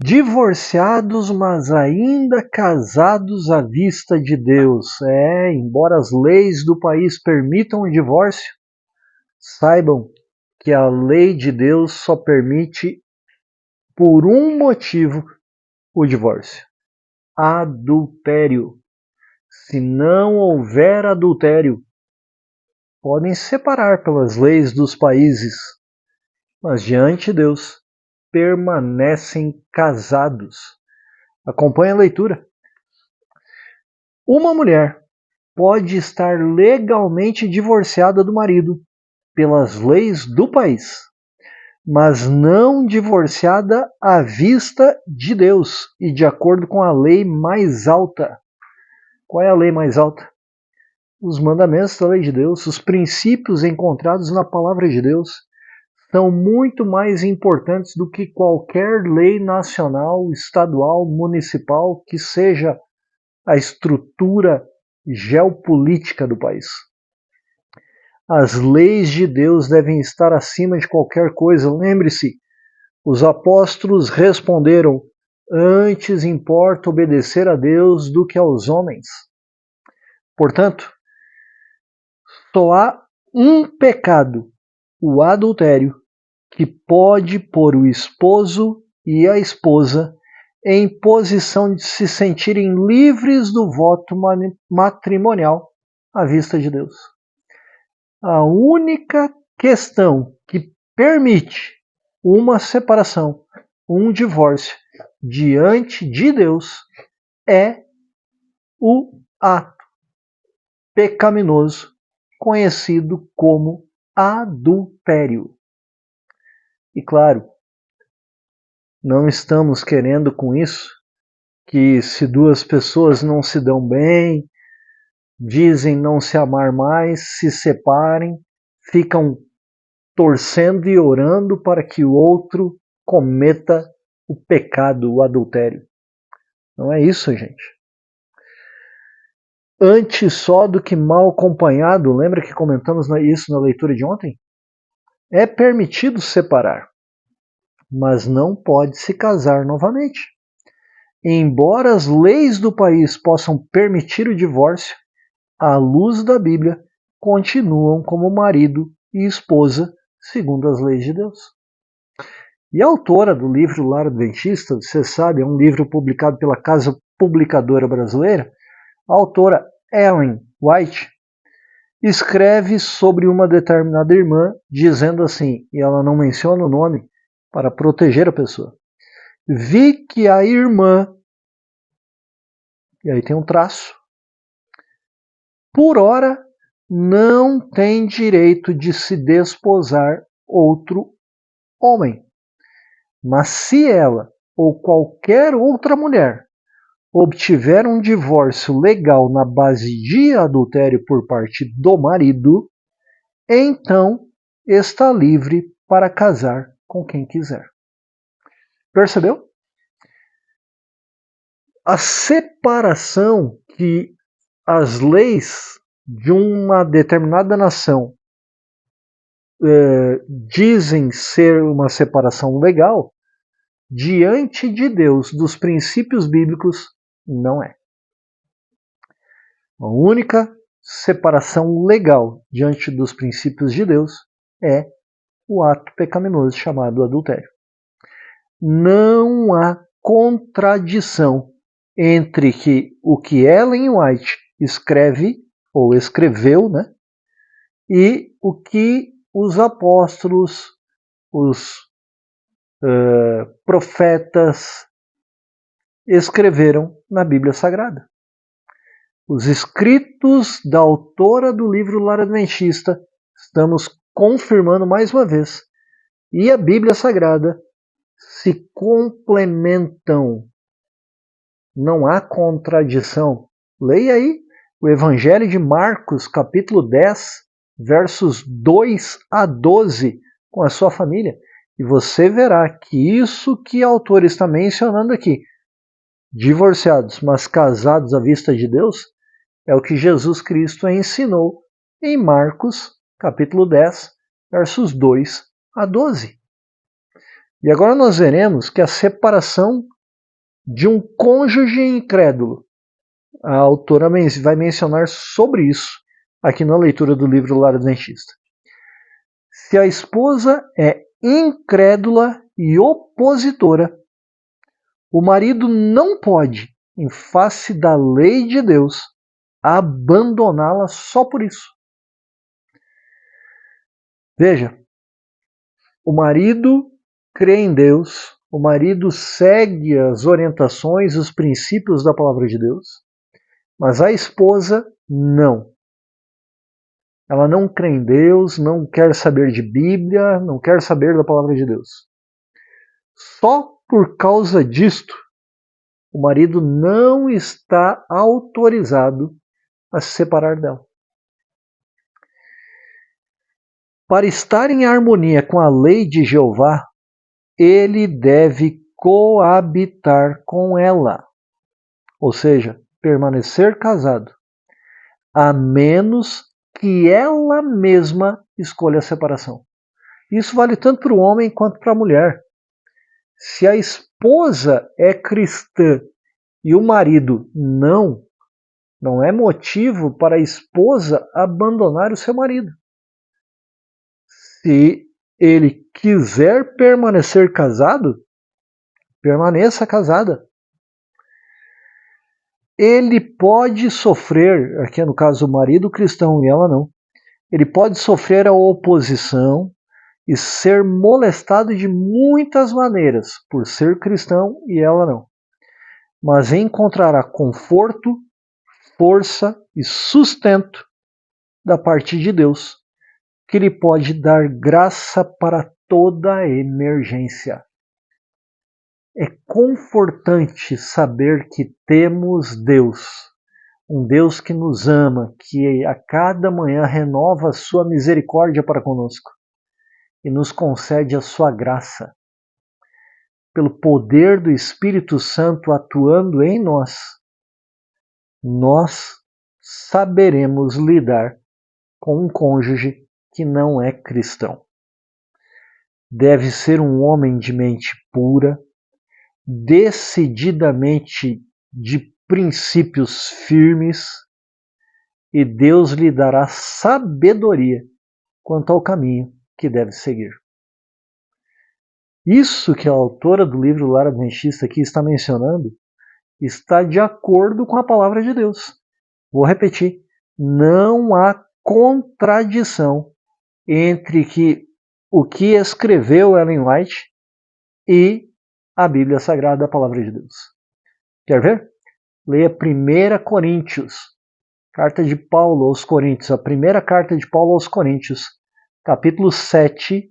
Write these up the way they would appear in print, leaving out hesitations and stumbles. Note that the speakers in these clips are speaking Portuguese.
Divorciados, mas ainda casados à vista de Deus. Embora as leis do país permitam o divórcio, saibam que a lei de Deus só permite por um motivo o divórcio: adultério. Se não houver adultério, podem separar pelas leis dos países, mas diante de Deus permanecem casados. Acompanhe a leitura. Uma mulher pode estar legalmente divorciada do marido pelas leis do país, mas não divorciada à vista de Deus e de acordo com a lei mais alta. Qual é a lei mais alta? Os mandamentos da lei de Deus, os princípios encontrados na palavra de Deus, são muito mais importantes do que qualquer lei nacional, estadual, municipal, que seja a estrutura geopolítica do país. As leis de Deus devem estar acima de qualquer coisa. Lembre-se, os apóstolos responderam: antes importa obedecer a Deus do que aos homens. Portanto, só há um pecado, o adultério, que pode pôr o esposo e a esposa em posição de se sentirem livres do voto matrimonial à vista de Deus. A única questão que permite uma separação, um divórcio diante de Deus é o ato pecaminoso conhecido como adultério. E claro, não estamos querendo com isso que se duas pessoas não se dão bem, dizem não se amar mais, se separem, ficam torcendo e orando para que o outro cometa o pecado, o adultério. Não é isso, gente. Antes só do que mal acompanhado, lembra que comentamos isso na leitura de ontem? É permitido separar, mas não pode se casar novamente. Embora as leis do país possam permitir o divórcio, à luz da Bíblia, continuam como marido e esposa, segundo as leis de Deus. E a autora do livro Lar Adventista, você sabe, é um livro publicado pela Casa Publicadora Brasileira, a autora Ellen White escreve sobre uma determinada irmã, dizendo assim, e ela não menciona o nome para proteger a pessoa: vi que a irmã, e aí tem um traço, por ora não tem direito de se desposar outro homem. Mas se ela ou qualquer outra mulher obtiver um divórcio legal na base de adultério por parte do marido, então está livre para casar com quem quiser. Percebeu? A separação que as leis de uma determinada nação dizem ser uma separação legal, diante de Deus, dos princípios bíblicos, não é. A única separação legal diante dos princípios de Deus é o ato pecaminoso chamado adultério. Não há contradição entre o que Ellen White escreve, ou escreveu, né, e o que os apóstolos, os profetas escreveram na Bíblia Sagrada. Os escritos da autora do livro Lar Adventista, estamos confirmando mais uma vez, e a Bíblia Sagrada se complementam. Não há contradição. Leia aí o Evangelho de Marcos, capítulo 10, versos 2 a 12, com a sua família, e você verá que isso que a autora está mencionando aqui, divorciados, mas casados à vista de Deus, é o que Jesus Cristo ensinou em Marcos, capítulo 10, versos 2 a 12. E agora nós veremos que a separação de um cônjuge incrédulo. A autora vai mencionar sobre isso aqui na leitura do livro Lar Adventista. Se a esposa é incrédula e opositora, o marido não pode, em face da lei de Deus, abandoná-la só por isso. Veja, o marido crê em Deus, o marido segue as orientações, os princípios da palavra de Deus, mas a esposa não. Ela não crê em Deus, não quer saber de Bíblia, não quer saber da palavra de Deus. Só por causa disto, o marido não está autorizado a se separar dela. Para estar em harmonia com a lei de Jeová, ele deve coabitar com ela, ou seja, permanecer casado, a menos que ela mesma escolha a separação. Isso vale tanto para o homem quanto para a mulher. Se a esposa é cristã e o marido não é motivo para a esposa abandonar o seu marido. Se ele quiser permanecer casado, permaneça casada. Ele pode sofrer, aqui no caso o marido cristão e ela não, ele pode sofrer a oposição e ser molestado de muitas maneiras por ser cristão e ela não. Mas encontrará conforto, força e sustento da parte de Deus, que lhe pode dar graça para toda emergência. É confortante saber que temos Deus, um Deus que nos ama, que a cada manhã renova a sua misericórdia para conosco e nos concede a sua graça. Pelo poder do Espírito Santo atuando em nós, nós saberemos lidar com um cônjuge que não é cristão. Deve ser um homem de mente pura, decididamente de princípios firmes, e Deus lhe dará sabedoria quanto ao caminho que deve seguir. Isso que a autora do livro Lar Adventista aqui está mencionando está de acordo com a palavra de Deus. Vou repetir, não há contradição entre o que escreveu Ellen White e a Bíblia Sagrada, a palavra de Deus. Quer ver? Leia 1 Coríntios, carta de Paulo aos Coríntios, a primeira carta de Paulo aos Coríntios, capítulo 7,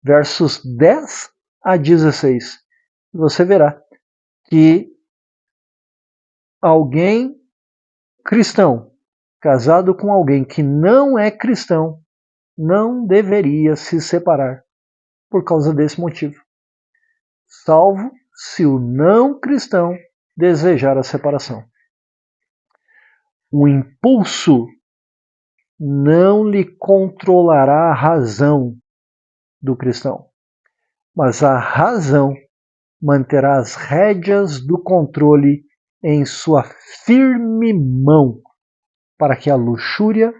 versos 10 a 16. Você verá que alguém cristão casado com alguém que não é cristão não deveria se separar por causa desse motivo, salvo se o não cristão desejar a separação. O impulso não lhe controlará a razão do cristão, mas a razão manterá as rédeas do controle em sua firme mão, para que a luxúria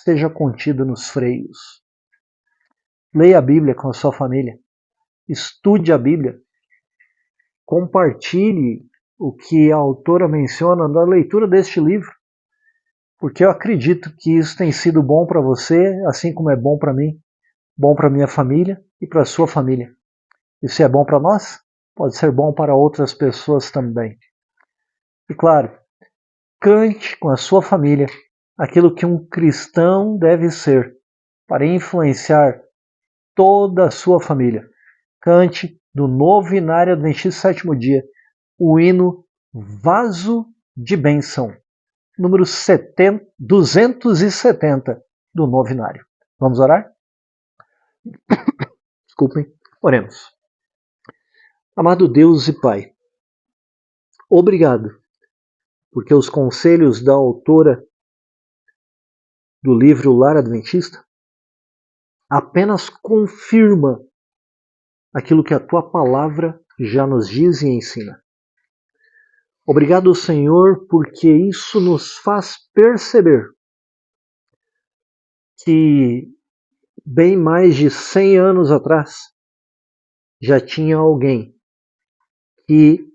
seja contida nos freios. Leia a Bíblia com a sua família, estude a Bíblia, compartilhe o que a autora menciona na leitura deste livro, porque eu acredito que isso tem sido bom para você, assim como é bom para mim, bom para minha família e para a sua família. E se é bom para nós, pode ser bom para outras pessoas também. E claro, cante com a sua família aquilo que um cristão deve ser para influenciar toda a sua família. Cante do Novinário Adventista Sétimo Dia o hino Vaso de Bênção, número 270 do Novinário. Vamos orar? Desculpem, oremos. Amado Deus e Pai, obrigado, porque os conselhos da autora do livro Lar Adventista apenas confirma aquilo que a tua palavra já nos diz e ensina. Obrigado, Senhor, porque isso nos faz perceber que bem mais de 100 anos atrás já tinha alguém que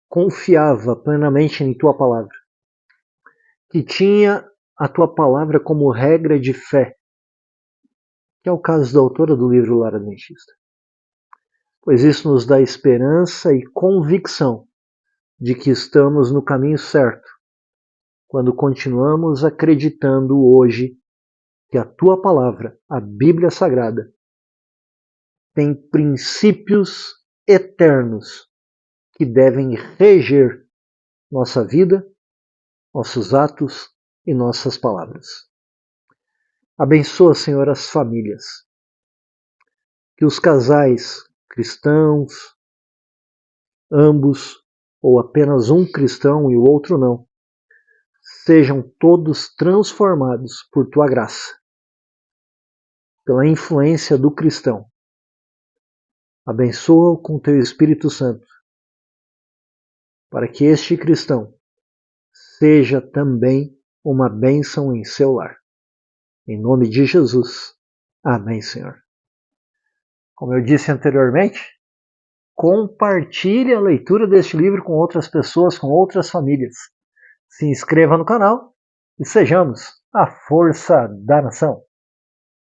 confiava plenamente em tua palavra, que tinha a tua palavra como regra de fé, que é o caso da autora do livro Lar Adventista. Pois isso nos dá esperança e convicção de que estamos no caminho certo, quando continuamos acreditando hoje que a tua palavra, a Bíblia Sagrada, tem princípios eternos que devem reger nossa vida, nossos atos e nossas palavras. Abençoa, Senhor, as famílias. Que os casais cristãos, ambos, ou apenas um cristão e o outro não, sejam todos transformados por tua graça, pela influência do cristão. Abençoa-o com teu Espírito Santo, para que este cristão seja também uma bênção em seu lar. Em nome de Jesus. Amém, Senhor. Como eu disse anteriormente, compartilhe a leitura deste livro com outras pessoas, com outras famílias. Se inscreva no canal e sejamos a força da nação.